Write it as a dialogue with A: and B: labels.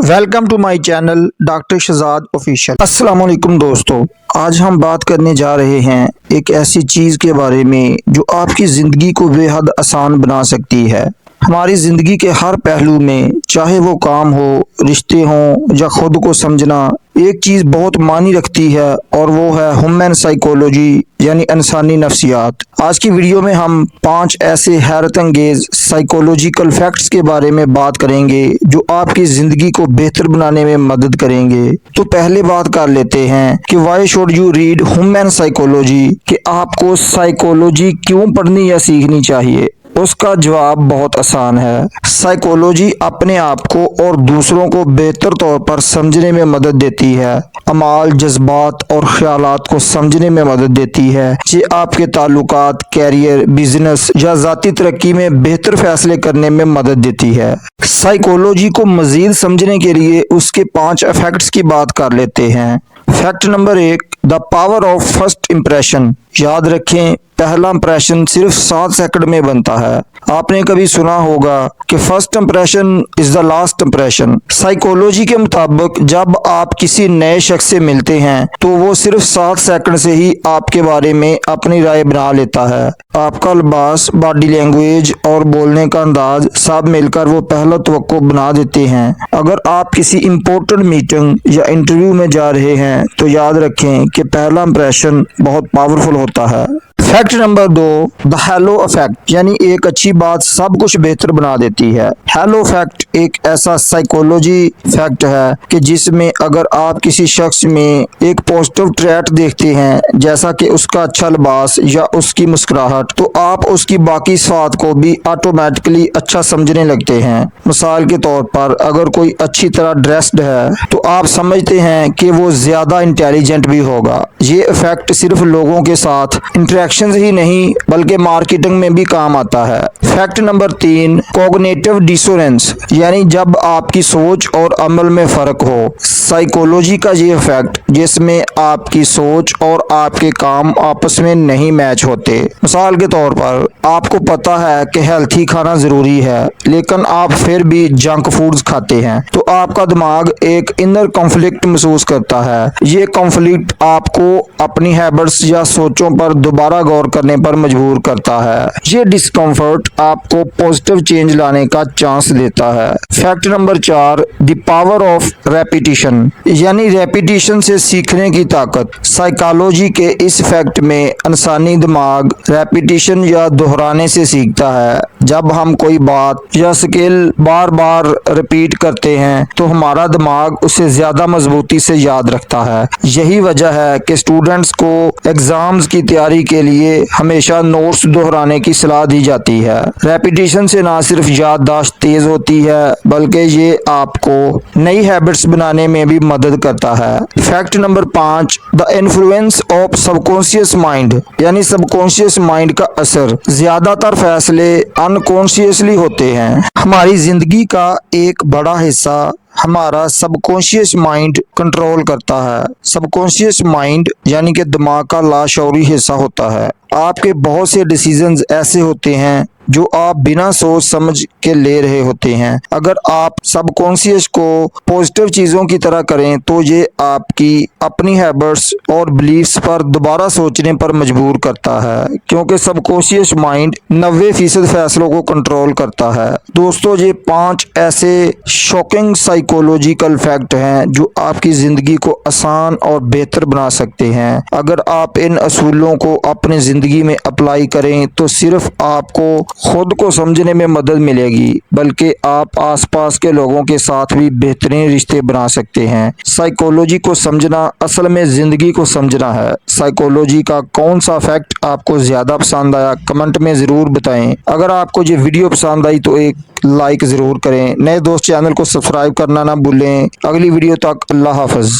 A: Welcome to my channel doctor Shahzad official. अस्सलाम वालेकुम दोस्तों, आज हम बात करने जा रहे हैं एक ऐसी चीज़ के बारे में जो आपकी ज़िंदगी को बेहद आसान बना सकती है। हमारी ज़िंदगी के हर पहलू में, चाहे वो काम हो, रिश्ते हों या खुद को समझना, एक चीज़ बहुत मायने रखती है और वो है ह्यूमन साइकोलॉजी यानी इंसानी नफ्सियात। आज की वीडियो में हम 5 ऐसे हैरत अंगेज साइकोलॉजिकल फैक्ट्स के बारे में बात करेंगे जो आपकी ज़िंदगी को बेहतर बनाने में मदद करेंगे। तो पहले बात कर लेते हैं कि why should you read human psychology, कि आपको साइकोलॉजी क्यों पढ़नी या सीखनी चाहिए। उसका जवाब बहुत आसान है। साइकोलॉजी अपने आप को और दूसरों को बेहतर तौर पर समझने में मदद देती है, अमाल, जज्बात और ख्यालात को समझने में मदद देती है। ये आपके ताल्लुकात, कैरियर, बिजनेस या ज़ाती तरक्की में बेहतर फैसले करने में मदद देती है। साइकोलॉजी को मज़ीद समझने के लिए उसके 5 इफेक्ट्स की बात कर लेते हैं। Fact number 1, the power of first impression. याद रखें, पहला इंप्रेशन सिर्फ 7 सेकंड में बनता है। आपने कभी सुना होगा कि first impression is the last impression. Psychology के मुताबिक जब आप किसी नए शख्स से मिलते हैं तो वो सिर्फ 7 सेकंड से ही आपके बारे में अपनी राय बना लेता है। आपका लिबास, बॉडी लैंग्वेज और बोलने का अंदाज सब मिलकर वो पहला तवक्को बना देते हैं। अगर आप किसी इम्पोर्टेंट मीटिंग या इंटरव्यू में जा रहे हैं तो याद रखें कि पहला इंप्रेशन बहुत पावरफुल होता है। Fact number 2, the hello effect, यानी एक अच्छी बात सब कुछ बेहतर बना देती है। हेलो फैक्ट एक ऐसा साइकोलॉजी फैक्ट है कि जिसमें अगर आप किसी शख्स में एक पॉजिटिव ट्रेट देखते हैं, जैसा कि उसका अच्छा लिबास या उसकी मुस्कुराहट, तो आप उसकी बाकी सिफात को भी ऑटोमेटिकली अच्छा समझने लगते हैं। मिसाल के तौर पर, अगर कोई अच्छी तरह ड्रेस्ड है तो आप समझते हैं कि वो ज्यादा इंटेलिजेंट भी होगा। ये इफेक्ट सिर्फ लोगों के साथ इंटरेक्शन ही नहीं बल्कि मार्केटिंग में भी काम आता है। फैक्ट नंबर 3, कॉग्निटिव डिसोनेंस, यानी जब आपकी सोच और अमल में फर्क हो। साइकोलॉजी का ये इफेक्ट जिसमें आपकी सोच और आपके काम आपस में नहीं मैच होते। मिसाल के तौर पर, आपको पता है कि हेल्थी खाना जरूरी है लेकिन आप फिर भी जंक फूड्स खाते हैं, तो आपका दिमाग एक इनर कॉन्फ्लिक्ट महसूस करता है। ये कॉन्फ्लिक्ट आपको अपनी हैबिट्स या सोचों पर दोबारा गौर करने पर मजबूर करता है। ये डिस्कम्फर्ट आपको पॉजिटिव चेंज लाने का चांस देता है। Fact number 4, the power of repetition, यानी रेपिटेशन से सीखने की ताकत। साइकोलॉजी के इस फैक्ट में इंसानी दिमाग रेपिटेशन या दोहराने से सीखता है। जब हम कोई बात या स्किल बार बार रिपीट करते हैं तो हमारा दिमाग उसे ज्यादा मजबूती से याद रखता है। यही वजह है कि स्टूडेंट्स को एग्जाम्स की तैयारी के लिए हमेशा नोट्स दोहराने की सलाह दी जाती है। रेपिटेशन से ना सिर्फ याददाश्त तेज होती है बल्कि ये आपको नई हैबिट्स बनाने में भी मदद करता है। Fact number 5, the influence of subconscious mind, यानी सबकॉन्शियस माइंड का असर। ज्यादातर फैसले अनकॉन्शियसली होते हैं। हमारी जिंदगी का एक बड़ा हिस्सा हमारा सबकॉन्शियस माइंड कंट्रोल करता है। सबकॉन्शियस माइंड यानी कि दिमाग का लाशऊरी हिस्सा होता है। आपके बहुत से डिसीजंस ऐसे होते हैं जो आप बिना सोच समझ के ले रहे होते हैं। अगर आप सबकॉन्शियस को पॉजिटिव चीज़ों की तरह करें तो ये आपकी अपनी हैबिट्स और बिलीफ्स पर दोबारा सोचने पर मजबूर करता है, क्योंकि सबकॉन्शियस माइंड 90% फैसलों को कंट्रोल करता है। दोस्तों, ये 5 ऐसे शॉकिंग साइकोलॉजिकल फैक्ट हैं जो आपकी ज़िंदगी को आसान और बेहतर बना सकते हैं। अगर आप इन असूलों को अपनी ज़िंदगी में अप्लाई करें तो सिर्फ आपको खुद को समझने में मदद मिलेगी बल्कि आप आसपास के लोगों के साथ भी बेहतरीन रिश्ते बना सकते हैं। साइकोलॉजी को समझना असल में ज़िंदगी को समझना है। साइकोलॉजी का कौन सा फैक्ट आपको ज़्यादा पसंद आया, कमेंट में ज़रूर बताएं। अगर आपको ये वीडियो पसंद आई तो एक लाइक ज़रूर करें। नए दोस्त चैनल को सब्सक्राइब करना ना भूलें। अगली वीडियो तक अल्लाह हाफ़िज़।